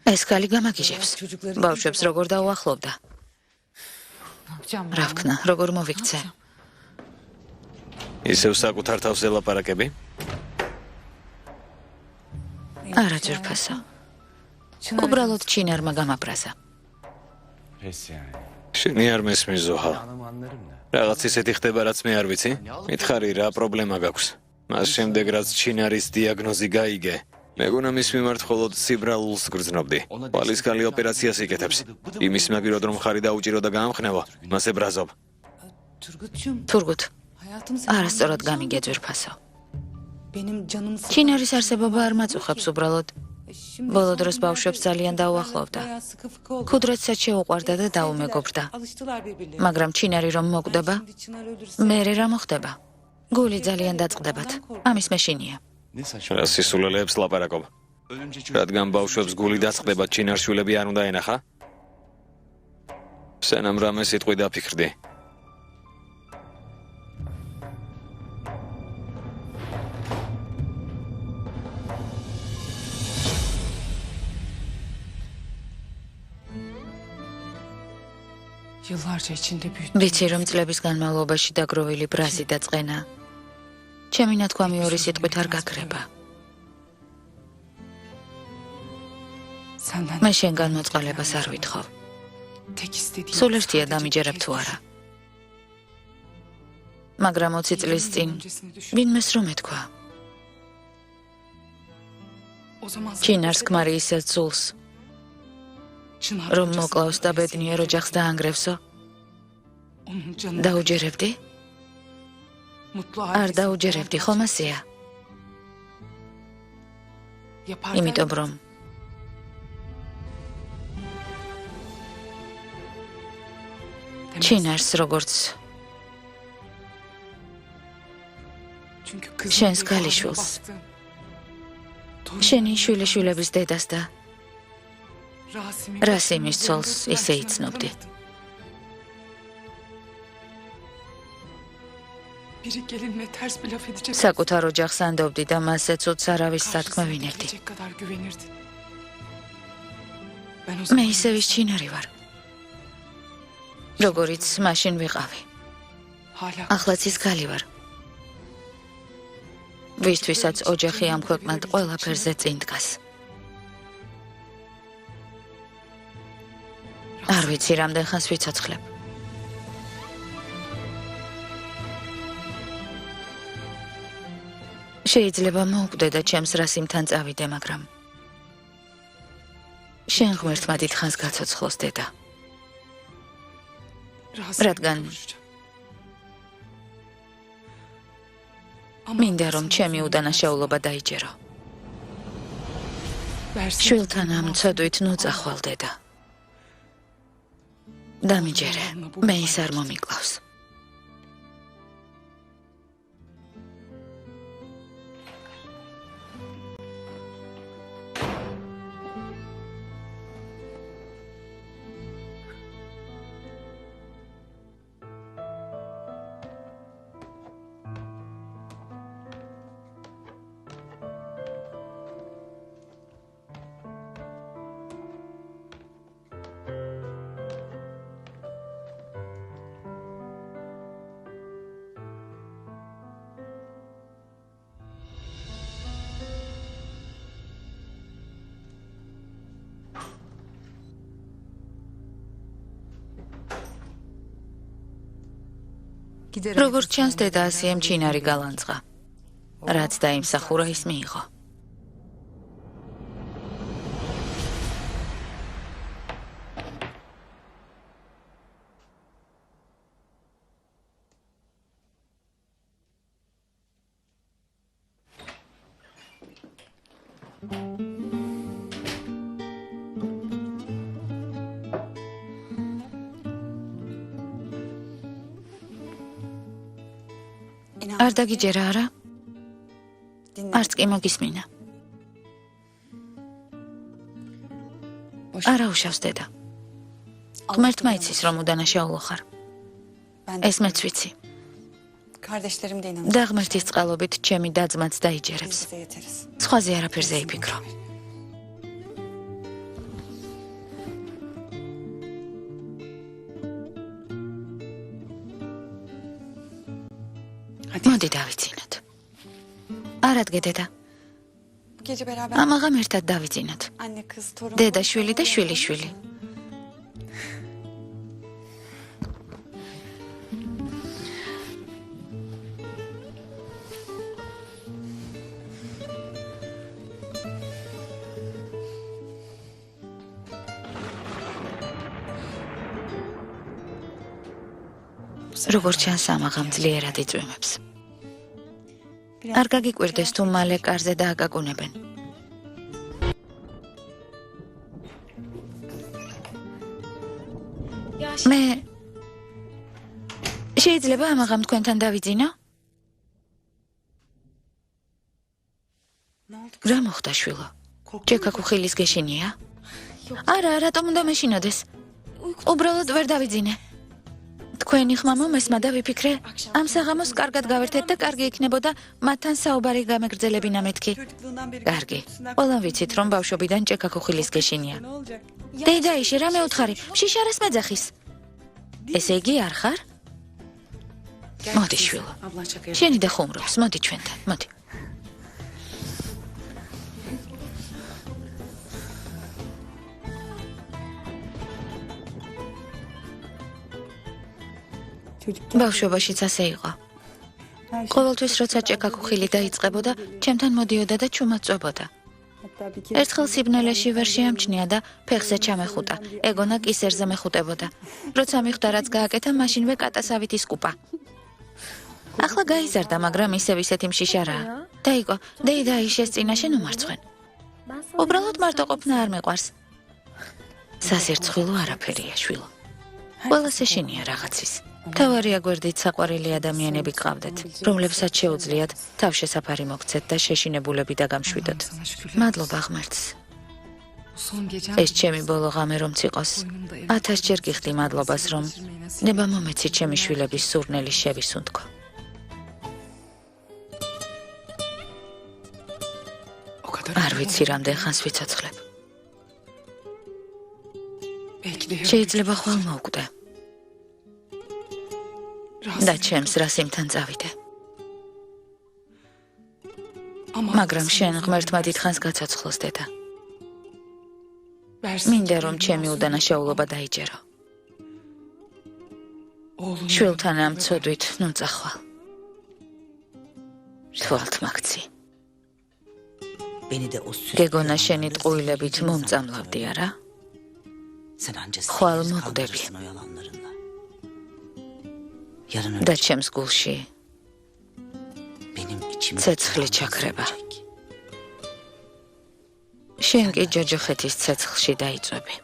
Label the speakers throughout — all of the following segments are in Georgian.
Speaker 1: ეს ქალი გამაგიჟებს. ბავშვებს როგორ დაუახლოვდა. რა ვქნა, როგორ მოვიქცე?
Speaker 2: ისევ საკუთარ თავს ელაპარაკები?
Speaker 1: არა ძვირფასო. უბრალოდ ჩინარმა გამაბრაზა.
Speaker 2: შენი არ მესმის ზოჰა. რაღაც ისეთი ხდება, რაც მე არ ვიცი? მითხარი, რა პრობლემა გაქვს? მას შემდეგ, რაც ჩინარის დიაგნოზი გაიგე, მეგონა მის მიმართ მხოლოდ სიბრალულს გრძნობდი. ყვალისკალი ოპერაციას იკეთებს. იმის მაგიროდ რომ ხარი დაუჭირო და გაამხნევო, მას ებრაზობ.
Speaker 1: თურგუთ, არასწორად გამიგე ძვირფასო. ჩინარის არსებობა არ მაწუხებს უბრალოდ. ბოლო დროს ბავშვებს ძალიან დაუახლოვდა. ქუდრეთსაც შეუყვარდა და დაუმეგობრდა. მაგრამ ჩინარი რომ მოკვდება, მერე რა მოხდება? გული ძალიან დაწყდებათ. ამის მეშინია.
Speaker 2: რა სისულელეებს ლაპარაკობ? რადგან ბავშვებს გული დაწყდება, ჩინარშვილები არ უნდა ენახა? სენამ რამე სიტყვი დაფიქრდი.
Speaker 1: ვიცი რომ წლების განმავლობაში დაგროვილი ბრაზი და წყენა ჩემი ნათქვამი ორი სიტყვით არ გაქრება. მე შენგან მოწყალებას არ ვითხოვ. სულ ერთია დამიჯერებ თუ არა. მაგრამ 20 წლის წინ ვინმეს რომ ეთქვა. ჩინარს ქმარი ისე ძულს რომ მოკლავს და ბედნიერ ოჯახს დაანგრევსო? დაუჯერებდი? არ დაუჯერებდი, ხომ ასეა? იმიტომ რომ ჩინარს როგორც შენს ქალიშვილს, შენი შვილიშვილების დედას და რასიმის ცოლს ისე იცნობდი. საკუთარ ოჯახს ანდობდი და მასზე ცუდს არავის სათქმე ვინერდი. მე ისევის ჩინარი ვარ, როგორიც მაშინ ვიყავი. ახლაც ის ქალი ვარ, ვისთვისაც ოჯახი ამ ქვეყნად ყველაფერზე წინ დგას. არ ვიცი რამდენ ხანს ვიცოცხლებ. შეიძლება მოუკვდე და ჩემს რასიმთან წავიდე, მაგრამ შენ ღმერთმა დიდხანს გაცოცხლოს დედა. რადგან მინდა რომ ჩემი უდანაშაულობა დაიჯერო. შვილთან ამ ცოდვით ნუ წახვალ დედა. დამიჯერე, მე ის არ მომიკლავს. როგორც ჩანს, დედა ასეამ ჩინარი გალანძღა. რაც დაიმსახურა, ის მიიღო. არ დაგიჯერა არა? არც კი მოგისმინა. არა უშავს დედა. ღმერთმა იცის რომ უდანაშაულო ხარ. ეს მეც ვიცი. და ღმერთის წყალობით ჩემი და-ძმაც დაიჯერებს. სხვაზე არაფერზე იფიქრო. მოდი დავიცინოთ. არ ადგე დედა. ამაღამ ერთად დავიცინოთ. დედა შვილი და შვილი შვილი. როგორც ჩანს ამაღამ ძლიერად იწვიმებს. არ გაგიკვირდეს თუ მალე კარზე დააკაკუნებენ. მე შეიძლება ამაღამ თქვენთან დავიძინო? რა მოხდა შვილო? ჯეკა კუხილის გეშინია? არა, რატომ უნდა მეშინოდეს? უბრალოდ ვერ დავიძინე. თქვენი ხმა მომესმა და ვიფიქრე, ამ საღამოს კარგად გავერთეთ და კარგი იქნებოდა მათთან საუბარი გამეგრძელებინა მეთქი. კარგი. ყველამ ვიცით, რომ ბავშვობიდან ჯეკა კუხილის გეშინია. დედაიში, რა მეუთხარი? შიშარას მეძახის. ესე იგი არ ხარ? მოდი შვილო. შენი და ხუმრობს, მოდი ჩვენთან, მოდი. ბავშვობაშიც ასე იყო. ყოველთვის როცა ჯეკა კუხილი დაიწყებოდა, ჩემთან მოდიოდა და ჩუმად წვებოდა. ერთხელ სიბნელეში ვერ შეამჩნია და ფეხზე ჩამეხუტა. ეგონა კისერზე მეხუტებოდა. როცა მიხვდა რაც გააკეთა, მაშინვე კატასავით ისკუპა. ახლა გაიზარდა, მაგრამ ისევ ისეთი მშიშარაა. დაიგო, დეიდაიშეს წინაშე ნუმარცხვენ. უბრალოდ მარტო ყოფნა არ მეყვარს. სასირცხვილო არაფერია, შვილო. ყველას ეშინია რაღაცის. თავარია გვერდით საყვარელი ადამიანები გყავდეთ, რომლებსაც შეუძლიათ თავშესაფარი მოგცეთ და შეშინებულები დაგამშვიდოთ. მადლობა ღმერთს. ეს ჩემი ბოლო ღამე რომც იყოს, 1000 ჯერ გიხდი მადლობას, რომ ნება მომეცი ჩემი შვილების სურნელი შევისუნთქო. არ ვიცი რამდენ ხანს ვიცოცხლებ. შეიძლება ხვალ მოვკვდე. და ჩემს რასიმთან წავიდე. მაგრამ შენ ღმერთმა დიდხანს გაცოცხლოს დედა. მინდა რომ ჩემი უდანაშაულობა დაიჯერო. შვილთან ამ ცოდვით ნუ წახვალ. თვალთ მაგცი. გეგონა შენი ტყუილებით მომწამლავდი არა? ხვალ მოკვდები. და ჩემს გულში ცეცხლი ჩაქრება. შენ კი ჯოჯოხეთის ცეცხლში დაიწვევი.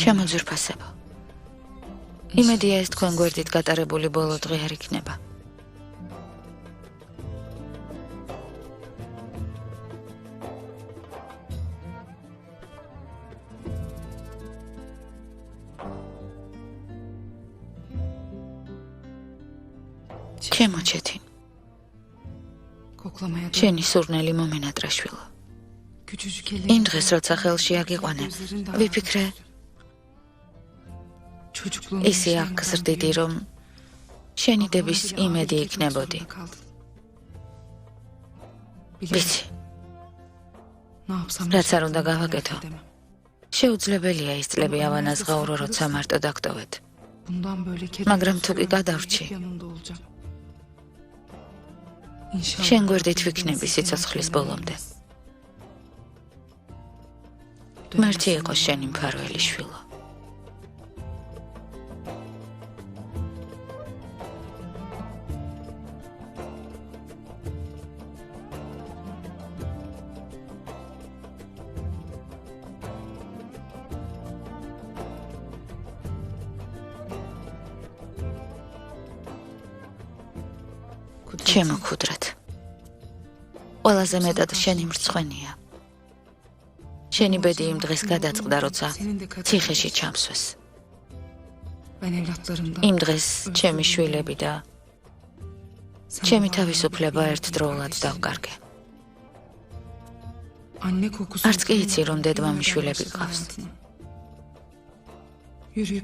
Speaker 1: ჩემო ძვირფასებო, იმედია ეს თქვენ გვერდით გატარებული ბოლო დღე არ იქნება. ჩემო ჩეთინ, შენი სურნელი მომენატრა შვილო. იმ დღეს როცა ხელში აგიყვანე, ვიფიქრე, ისე აღგზრდიდი, რომ შენი დების იმედი იქნებოდი. ვიცი, რაც არ უნდა გავაკეთო. შეუძლებელია ის წლები ავანაზღაურო, როცა მარტო დაგტოვეთ. მაგრამ თუ კი გადავრჩი, შენ გვერდით ვიქნები სიცოცხლის ბოლომდე. მართი იყოს შენი მფარველი შვილო. ჩემო ქუდრად, ყველაზე მეტად შენი მრცხვენია. შენი ბედი იმ დღეს გადაწყდა, როცა ციხეში ჩამსვეს. იმ დღეს ჩემი შვილები და ჩემი თავისუფლება ერთდროულად დავკარგე. არც კი იცი, რომ დედმამის შვილები გყავს.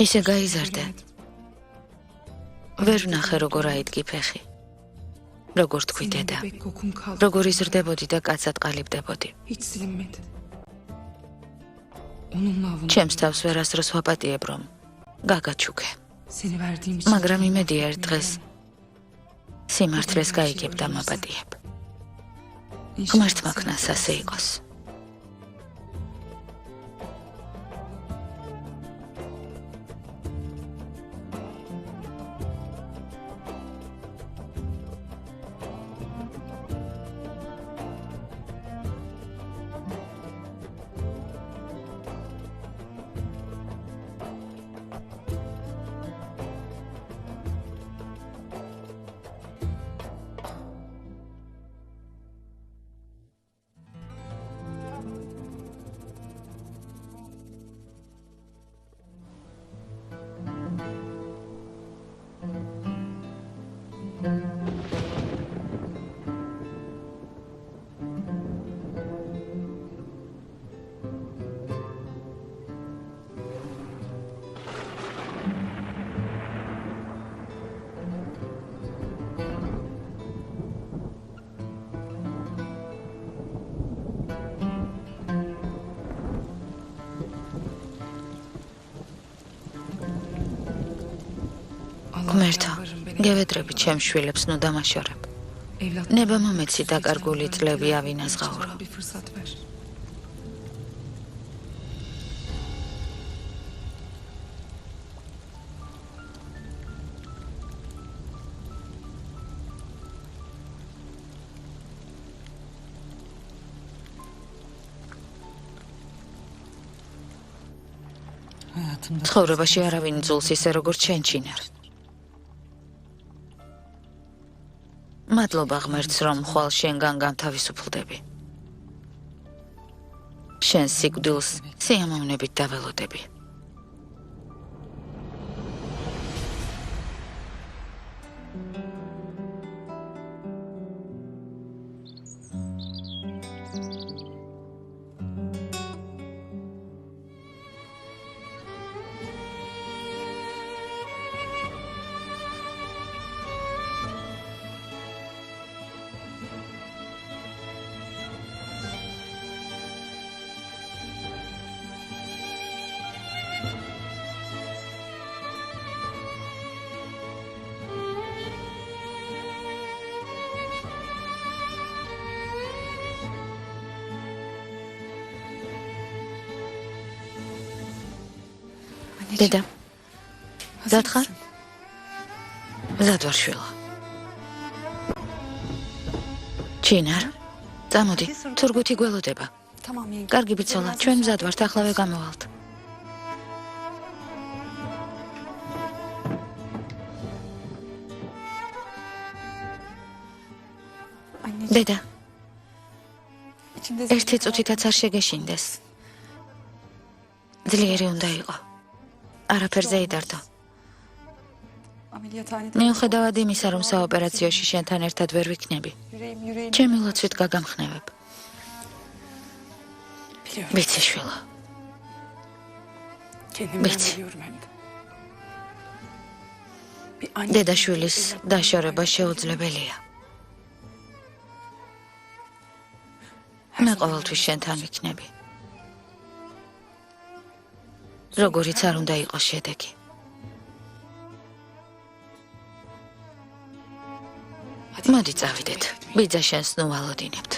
Speaker 1: ისე გაიზარდე. ვერ ვნახე, როგორ აიდგი ფეხი. როგორ თქვი დედა. როგორ იზრდებოდი და კაცად ყალიბდებოდი. ჩემს თავს ვერასდროს ვაპატიებ, რომ გაგაჩუქე. მაგრამ იმედია ერთ დღეს სიმართლეს გაიგებ და მაპატიებ. ღმერთმა ქნას ასე იყოს. ღმერთო, გევედრები ჩემს შვილებს ნუ დამაშორებ. ნება მომეცი დაკარგული წლები ავინაზღაურო. ცხოვრებაში არავინ ძულს ისე როგორც შენ, ჩინარ. მადლობა ღმერთს, რომ ხვალ შენგან გამთავისუფლდები. შენ სიკვდილს სიამოვნებით დაველოდები. დედა, დათხარ? მზად ვარ შვილო. ჩინარ, წამოდი, თურგუთი გველოდება. კარგი ბიცოლა, ჩვენ მზად ვართ, ახლავე გამოვალთ. დედა, ერთი წუთითაც არ შეგეშინდეს. ძლიერი უნდა იყო. არაფერზე იდარდო. მიუხედავად იმისა, რომ საოპერაციოში შენთან ერთად ვერ ვიქნები, ჩემი ლოცვით გაგამხნევებ. ვიცი შვილო. ვიცი. დედაშვილის დაშორება შეუძლებელია. მე ყოველთვის შენთან ვიქნები. როგორიც არ უნდა იყოს შედეგი. მოდი წავიდეთ, ბიძა შენს ნუ ვალოდინებთ.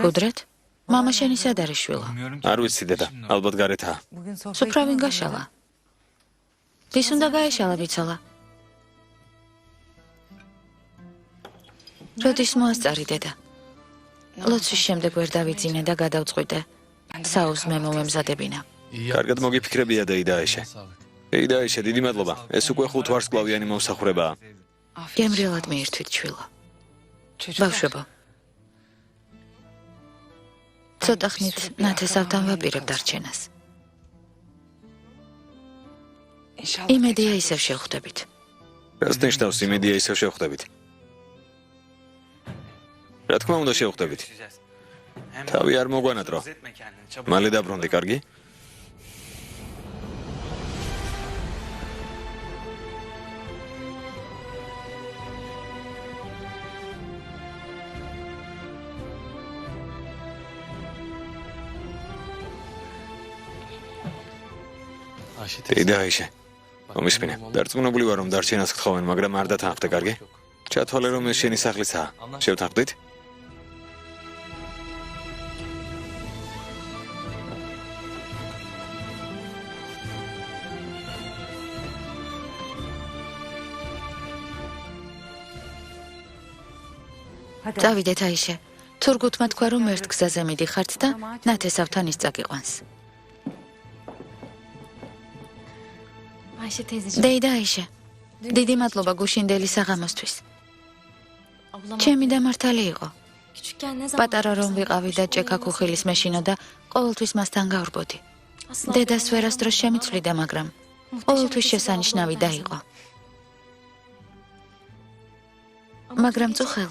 Speaker 1: კუდრეთ? მამა შენი სად არის შვილო?
Speaker 2: არ ვიცი დედა, ალბათ გარეთაა.
Speaker 1: სუფრავინ გაშალა. ვის უნდა გაეშალა ბიცოლა? როდის მოასწარი დედა? ლოცვის შემდეგ ვერ დავიძინე და გადავწყვიტე საუს მე მომემზადებინა.
Speaker 2: კარგად მოგიფიქრებია დეიდაეშე. დეიდაეშე, დიდი მადლობა. ეს უკვე 5 ვარსკვლავიანი მომსახურებაა.
Speaker 1: გემრიელად მიირთვით ჩვილო. ბავშვებო. ცოტა ხნით ნათესავთან ვაპირებ დარჩენას. იმედია ისევ შევხვდებით.
Speaker 2: რას ნიშნავს იმედია ისევ შევხვდებით? რა თქმა უნდა შევხვდებით. თავი არ მოგვანატრო. მალე დაბრუნდი, კარგი? დეიდაეშე. მომისმინე. დარწმუნებული ვარ, რომ დარჩენას გთხოვენ, მაგრამ არ დათანხმდე, კარგი? ჩათვალე, რომ ეს შენი სახლიცაა. შევთანხმდით?
Speaker 1: წავიდეთ აიშე. თურგუთმა თქვა, რომ ერთ გზაზე მიდიხართ და ნათესავთან ის წაგიყვანს. დეიდა აიშე. დიდი მადლობა გუშინდელი საღამოსთვის. ჩემი დამართალი იყო. პატარა რომ ვიყავი და ჭექა ქუხილის მეშინოდა, ყოველთვის მასთან გავრბოდი. დედას ვერასდროს შემიცვლიდა, მაგრამ ყოველთვის შესანიშნავი და იყო. მაგრამ წუხელ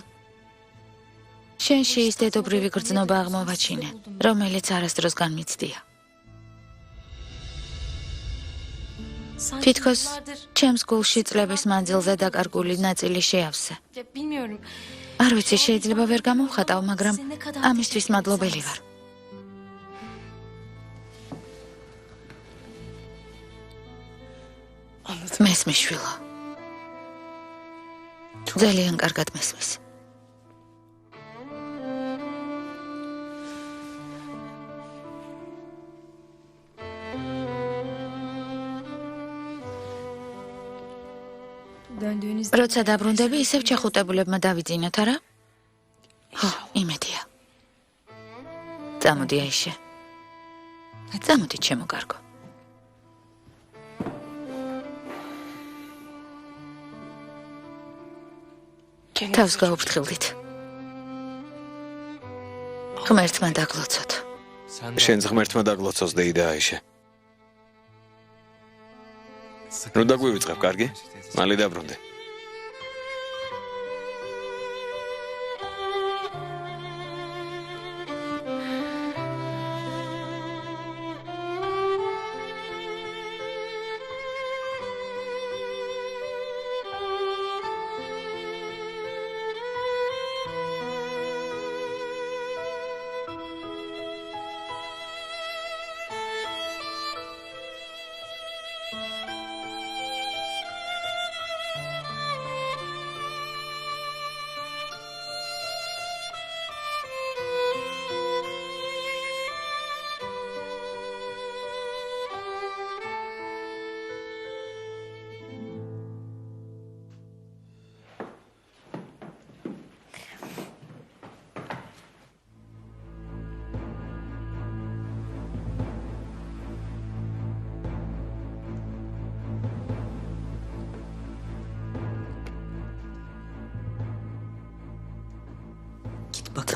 Speaker 1: შენში ის დედობრივი გრძნობა აღმოვაჩინე, რომელიც არასდროს განმიცდია. თითქოს ჩემს გულში წლების მანძილზე დაკარგული ნაწილი შეავსე. არ ვიცი, შეიძლება ვერ გამოვხატავ, მაგრამ ამისთვის მადლობელი ვარ. მესმის შვილო. ძალიან კარგად მესმის. როცა დაბრუნდები, ისევ ჩახუტებულებმა დავიძინოთ, არა? ხო, იმედია. წამოდი აიშე. წამოდი, ჩემო კარგო. თავს გაუფრთხილდით. ღმერთმა დაგლოცოთ.
Speaker 2: შენ ღმერთმა დაგლოცოს, დეიდაეშე. ნუ დაგვივიწყებ, კარგი? მალე დაბრუნდე.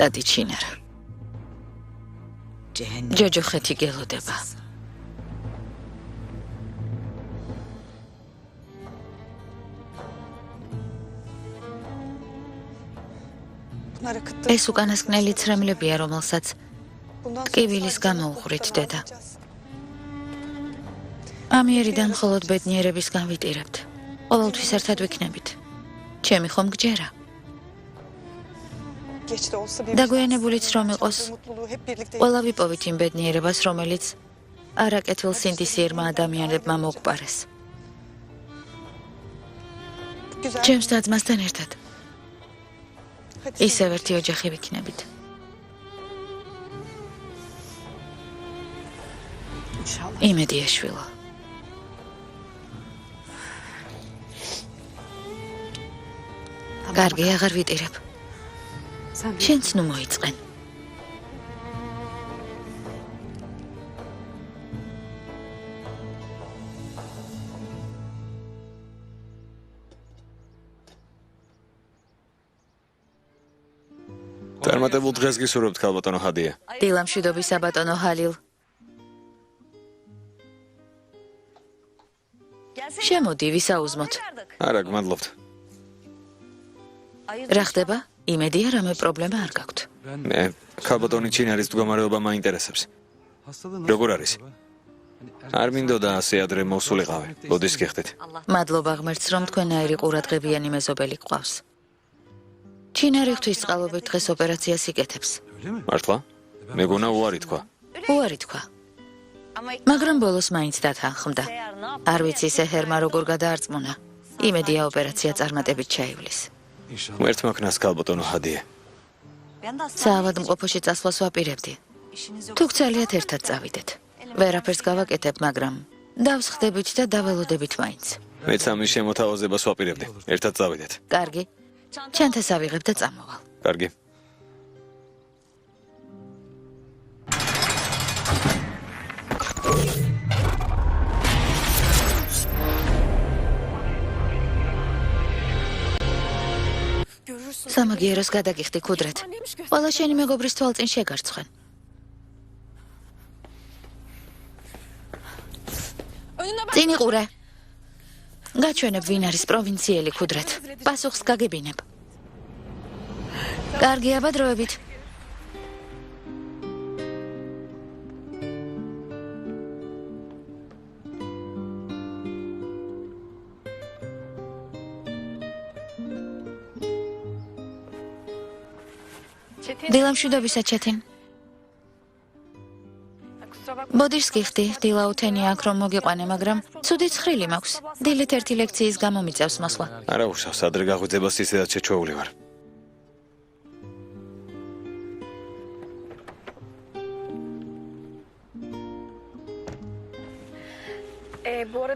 Speaker 2: წადი ჩინარა. ჯოჯოხეთი გელოდება. ეს უკანასკნელი ცრემლებია, რომელსაც ტკივილის გამოუღვრით, დედა. ამიერიდან მხოლოდ ბედნიერებისგან ვიტირებთ. ყოველთვის ერთად ვიქნებით. ჩემი ხომ გჯერა? დაგვიანებულიც რომ იყოს, ყველა ვიპოვით იმ ბედნიერებას, რომელიც არაკეთილ სინდისიერმა ადამიანებმა მოუყარეს. ჩემს და-ძმასთან ერთად. ისევ ერთი ოჯახი ვიქნებით. იმედია შვილო. კარგი, აღარ ვიტირებ. შენც ნუ მოიწყენ. წარმატებულ დღეს გისურვებთ, ქალბატონო ჰადია.
Speaker 1: დილამშვიდობის საბატონო ჰალილ. შემოდი, ვისაუზმოთ.
Speaker 2: არა, გმადლობთ.
Speaker 1: რა ხდება? იმედია, რამე პრობლემა არ გაქვთ.
Speaker 2: მე ქალბატონი ჩინარის მდგომარეობა მაინტერესებს. როგორ არის? არ მინდოდა ასე ადრე მოვსულიყავი. ბოდის გიხდით.
Speaker 1: მადლობა ღმერთს, რომ თქვენაირი ყურადღებიანი მეზობელი გყავს. ჩინარი ღვთისწყალობით დღეს ოპერაციას იკეთებს.
Speaker 2: მართლა? მეგონა უარი თქვა.
Speaker 1: უარი თქვა. მაგრამ ბოლოს მაინც დათანხმდა. არ ვიცი სეჰერმა როგორ გადაარწმუნა. იმედია ოპერაცია წარმატებით ჩაივლის.
Speaker 2: ღმერთმა ქნას, ქალბატონო ჰადია.
Speaker 1: საავადმყოფოში წასვლას ვაპირებდი. თუ გძალიათ ერთად წავიდეთ. ვერაფერს გავაკეთებ, მაგრამ დავსხდებით და დაველოდებით მაინც.
Speaker 2: მეც ამის შემოთავაზებას ვაპირებდი. ერთად წავიდეთ.
Speaker 1: კარგი. ჩანთას ავიღებ და წამოვალ.
Speaker 2: კარგი.
Speaker 1: სამაგიეროს გადაგიხდი ქუდრეთ. ყველა შენი მეგობრის თვალწინ შეგარცხვენ. წინ იყურე. გაჩვენებ ვინ არის პროვინციელი ქუდრეთ. პასუხს გაგებინებ. კარგი აბადროებით. დილამშვიდობისა ჩეთინ. ბოდიშს გიხდი, დილაუთენია აქ რომ მოგიყვანე, მაგრამ ცუდი ცხრილი მაქვს. დილით ერთი ლექციის გამო მიწევს მოსვლა.
Speaker 2: არა უშავს, ადრე გაღვიძებას ისედაც შეჩვეული ვარ.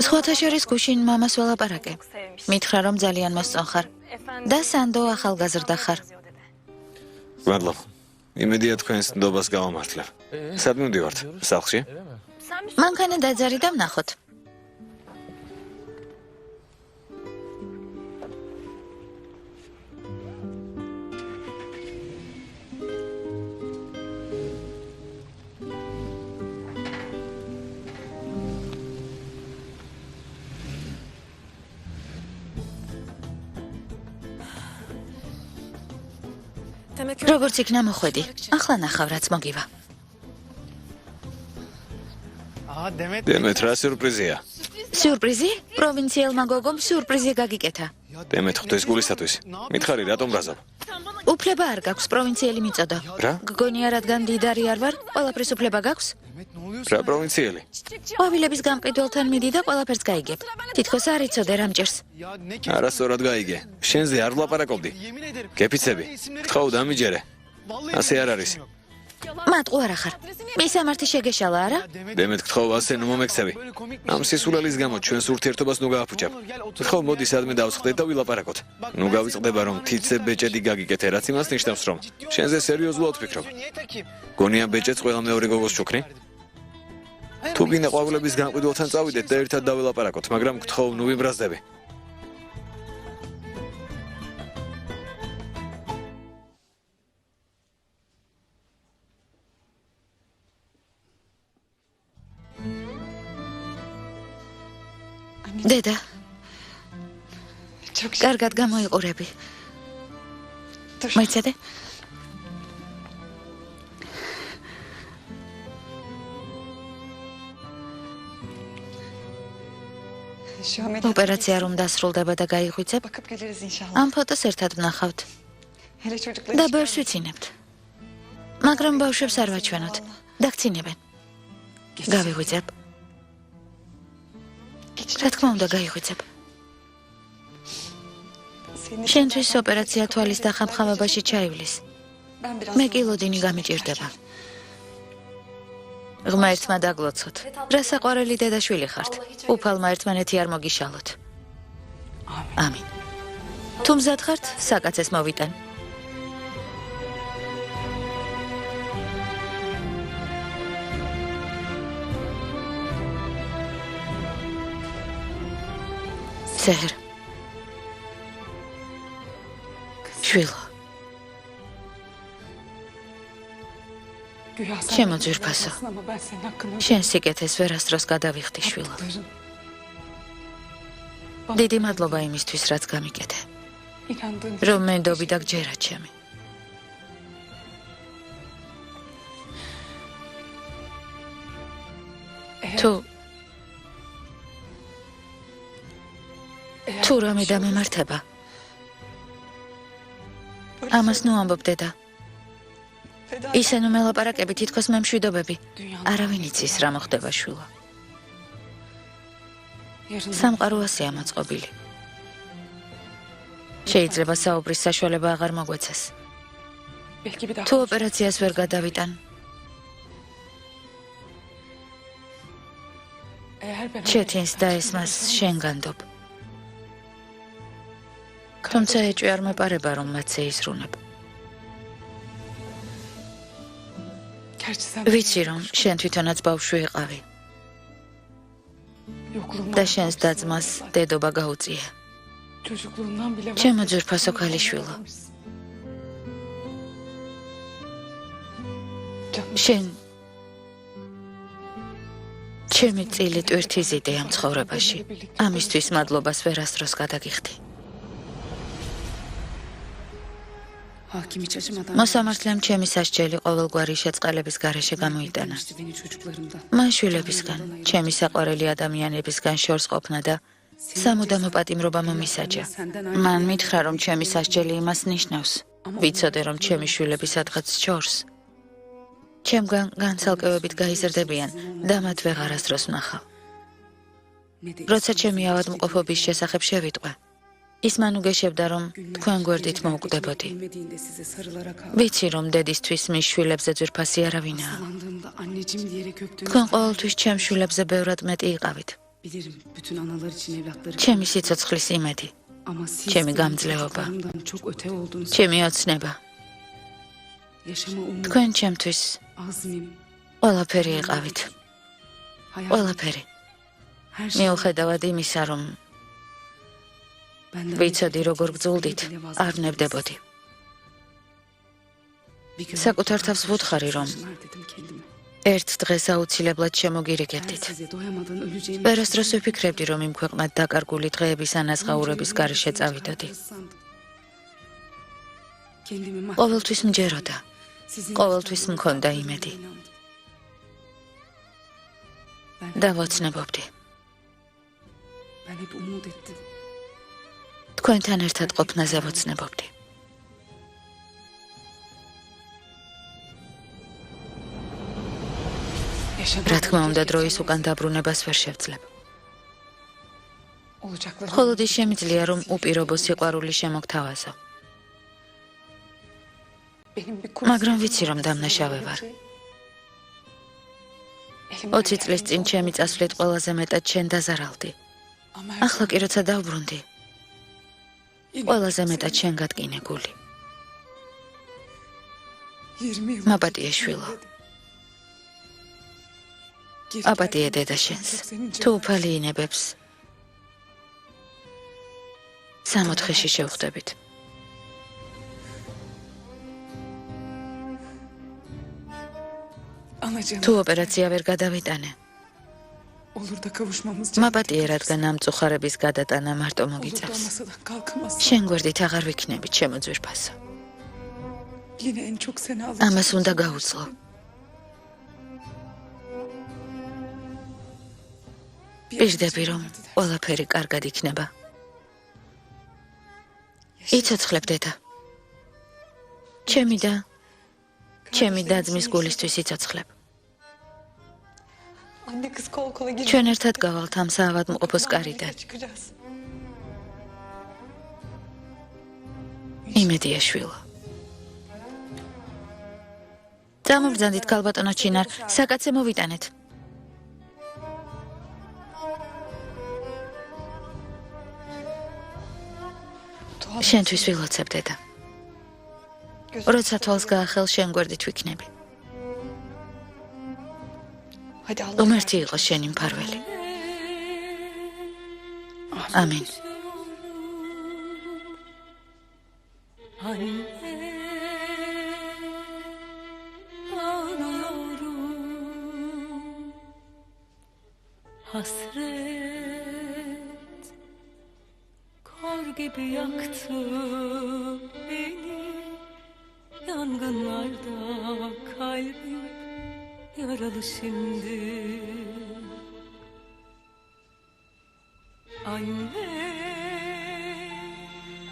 Speaker 1: სხვათა შორის გუშინ მამას ველაპარაკე. მითხრა რომ ძალიან მოსწონხარ და სანდო ახალგაზრდა ხარ.
Speaker 2: მადლობა. იმედია თქვენს ნდობას გავამართლებ. სად მივდივართ? სახლში?
Speaker 1: მანქანა დაძარი და ვნახოთ. როგორც იქნა მოხვედი. ახლა ნახავ რაც მოგივა.
Speaker 2: დემეთ რა სიურპრიზია?
Speaker 1: სიურპრიზი? პროვინციელმა გოგომ სიურპრიზი გაგიკეთა.
Speaker 2: დემეთ ღვთის გულისათვის. მითხარი რატომ ბრაზობ?
Speaker 1: უფლება არ გაქვს, პროვინციელი მიწოდა.
Speaker 2: რა?
Speaker 1: გგონია რადგან დიდარი არ ვარ, ყველაფრის უფლება გაქვს?
Speaker 2: რა პროვინციელი?
Speaker 1: ყვავილების გამყიდველთან მიდი და ყველაფერს გაიგებ. თითქოს არ იცოდე რამ ჭირს.
Speaker 2: არასწორად გაიგე. შენზე არ ვლაპარაკობდი. გეფიცები. გთხოვ დამიჯერე. ასე არ არის.
Speaker 1: მატყუ არა ხარ. მისამართი შეგეშალა, არა?
Speaker 2: დემეთ გთხოვ ასე ნუ მომექცევი. ამ სისულელის გამო ჩვენს ურთიერთობას ნუ გააფუჭებ. გთხოვ მოდი სადმე დავსხდეთ და ვილაპარაკოთ. ნუ გავიწყდება რომ თითზე ბეჭედი გაგიკეთე, რაც იმას ნიშნავს რომ შენზე სერიოზულად ვფიქრობ. გონია ბეჭედს ყველა მეორე გოგოს ჩუქნი? თუ გინდა ყვავილების გამყიდველთან წავიდეთ და ერთად დავილაპარაკოთ, მაგრამ გთხოვ ნუ ვიბრაზდები.
Speaker 1: დედა, კარგად გამოიყურები. მოიცადე? ოპერაცია რომ დასრულდება და გაიღვიძებ, ამ ფოტოს ერთად ვნახავთ და ბევრს ვიცინებთ. მაგრამ ბავშვებს არ ვაჩვენოთ, დაგცინებენ. გავიღვიძებ. რა თქმა უნდა გაიღვიძებ. შენთვის ოპერაცია თვალის დახამხამებაში ჩაივლის. მე კილოდინი გამიჭირდება. ღმერთმა დაგლოცოთ. რა საყვარელი დედაშვილი ხართ. უფალმა ერთმანეთი არ მოგიშალოთ. ამინ. თუ მზად ხართ, საკაცეს მოვიტან. სეჰერ. შვილო. ჩემო ძვირფასო, შენ სიკეთეს ვერასდროს გადავიხდი შვილო. დიდი მადლობა იმისთვის, რაც გამიკეთე. რომ მენდობი და გჯერა ჩემი. თუ რამე დამემართება. ამას ნუ ამბობ დედა. ისე ნუ მელაპარაკები თითქოს მე მშვიდობები. არავინ იცის რა მოხდება შვილო. სამყარო ასეა მოწყობილი. შეიძლება საუბრის საშუალება აღარ მოგვეცეს. თუ ოპერაციას ვერ გადავიტან. ჩეთინს და ესმას შენ განდობ. თუმცა ეჭვი არ მეპარება რომ მათ შეიზრუნებ. ვიცი რომ შენ თვითონაც ბავშვი იყავი. და შენს დაძმას დედობა გაუწია. ჩემო ძვირფასო ქალიშვილო. შენ ჩემი წილი ტვირთი ზიდეა მცხოვრებაში. ამისთვის მადლობას ვერასდროს გადაგიხდი. მოსამართლემ ჩემი სასჯელი ყოველგვარი შეწყალების გარეშე გამოიტანა. მან შვილებისგან, ჩემი საყვარელი ადამიანებისგან შორს ყოფნა და სამუდამო პატიმრობა მომისაჯა. მან მითხრა, რომ ჩემი სასჯელი იმას ნიშნავს. ვიცოდე, რომ ჩემი შვილები სადღაც ჩორს. ჩემგან განცალკევებით გაიზრდებიან და მათ ვეღარასდროს ვნახავ. როცა ჩემი ავადმყოფობის შესახებ შევიტყვე, ის მან უგეშებდა, რომ თქვენ გვერდით მოვკვდებოდი. ვიცი, რომ დედისთვის მის შვილებზე ძვირფასი არავინაა. თქვენ ყოველთვის ჩემ შვილებზე ბევრად მეტი იყავით. ჩემი სიცოცხლის იმედი, ჩემი გამძლეობა, ჩემი ოცნება. თქვენ ჩემთვის ყველაფერი იყავით. ყველაფერი. მიუხედავად იმისა, რომ ვიცოდი როგორ გძულდით, არ ვნებდებოდი. საკუთარ თავს ვუთხარი, რომ ერთ დღეს აუცილებლად შემოგირიგებდით. ვერასდროს ვიფიქრებდი, რომ იმ ქვეყნად დაკარგული დღეების ანაზღაურების გარეშე წავიდოდი. ყოველთვის მჯეროდა, ყოველთვის მქონდა იმედი. და ვოცნებობდი. თქვენთან ერთად ყოფნაზე ვოცნებობდი. რა თქმა უნდა, დროის უკან დაბრუნებას ვერ შევძლებ. მხოლოდ ის შემიძლია, რომ უპირობო სიყვარული შემოგთავაზო. მაგრამ ვიცი, რომ დამნაშავე ვარ. 20 წლის წინ ჩემი წასვლით ყველაზე მეტად შენ დაზარალდი. ახლა კი როცა დავბრუნდი, ყველაზე მეტად შენ გადგინე გული. მაპატიე შვილო. აპატიე დედა შენს. თუ უფალი ინებებს, 60-ში შევხვდებით. თუ ოპერაცია ვერ გადავიტანე, მაპატიე, რადგან ამ წუხარების გადატანა მარტო მოგიწევს. შენ გვერდით აღარ ვიქნები, ჩემო ძვირფასო. ამას უნდა გაუძლო. პირდები, რომ ყველაფერი კარგად იქნება. იცოცხლებ დედა. ჩემი დაძმის გულისთვის იცოცხლებ. ჩვენ ერთად გავალთ ამ საავადმყოფოს კარიდან. იმედია შვილო. დამობრძანდით ქალბატონო ჩინარ, საკაცე მოვიტანეთ. შენთვის ვილოცებ დედა. როცა თვალს გაახელ, შენ გვერდით ვიქნები. უმერთი იყოს შენი მფარველი. ამინ.
Speaker 3: Hani Hasret kor gibi yaktı beni. Yangınlarda kalbim yaralı şimdi. Anne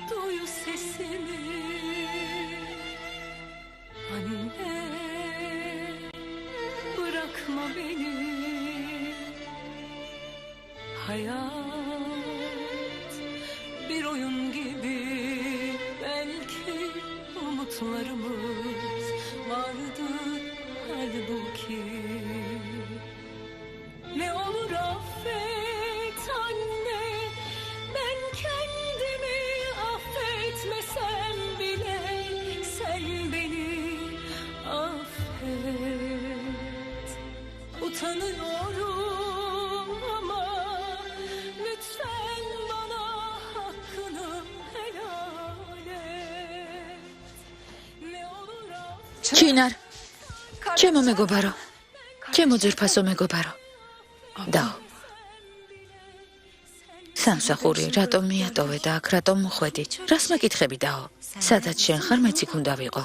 Speaker 3: duy sesimi. Anne bırakma beni. Hayat bir oyun gibi, belki umutlarımız vardı halbuki. Ne olur affet anne, ben kendimi affetmesem bile sen beni affet. Utanıyorum ama lütfen bana hakkını helal et. Ne olur affet.
Speaker 1: ჩინარ ჩემო მეგობარო ჩემო ძვირფასო მეგობარო დაო სამსახური რატომ მიატოვე და აქ რატომ მოხვედი რას მეკითხები დაო სადაც შენ ხარ მეც იქ უნდა ვიყო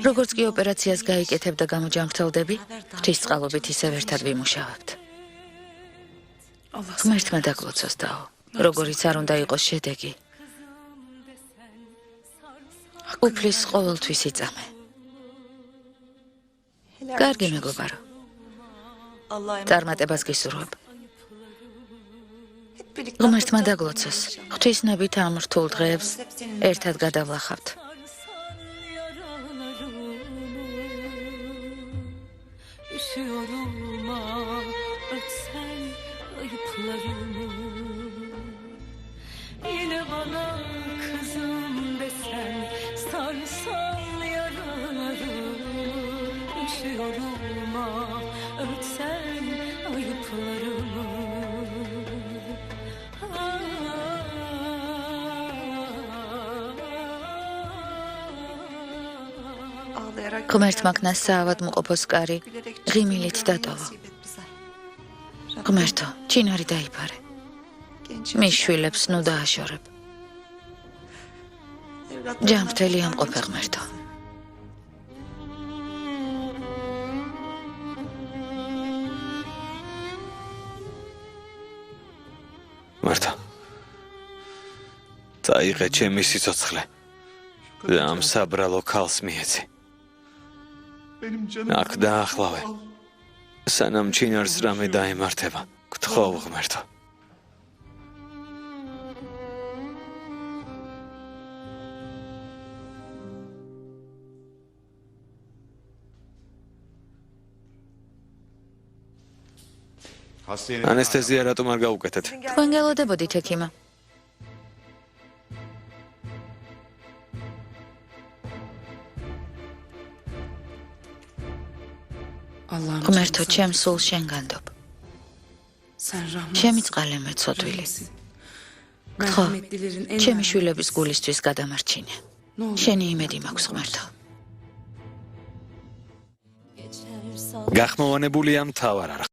Speaker 1: როგორც კი ოპერაციას გაიკეთებ და გამოჯანმრთელდები ღვთისწყალობით ისევ ერთად ვიმუშავებთ ღმერთმა დაგლოცოს დაო როგორიც არ უნდა იყოს შედეგი უფლის ყოველთვის იწამე კარგი მეგობარო წარმატებას გისურვებ ღმერთმა დაგლოცოს ღვთისნებით ამ რთულ დღეებს ერთად გადავლახავთ
Speaker 3: Üşüyorum ah, ötsen ayıplarımı. Yine bana kızım desen, sarsan yaralarımı. Üşüyorum ah, ötsen ayıplarımı.
Speaker 1: ღმერთმა ქნას საავადმყოფოს კარი ღიმილით დატოვა ღმერთო ჩინარი დაიფარე მის შვილებს ნუ დააშორებ ჯანმრთელი ამყოფე ღმერთო
Speaker 2: მარტო წაიღე ჩემი სიცოცხლე და ამ საბრალო ქალს მიეცი აქ დაახლავე სანამ ჩინარს რამე დაემართება გთხოვ ღმერთო ანესთეზია რატომ არ გაუკეთეთ
Speaker 1: თქვენ გელოდებოდით ექიმა ღმერთო ჩემ სულ შენ განდობ შემიწყალე მე ცოდვილი ხო ჩემი შვილების გულისთვის გადამარჩინე შენი იმედი მაქვს ღმერთო
Speaker 2: გახმოვანებულია მთავარ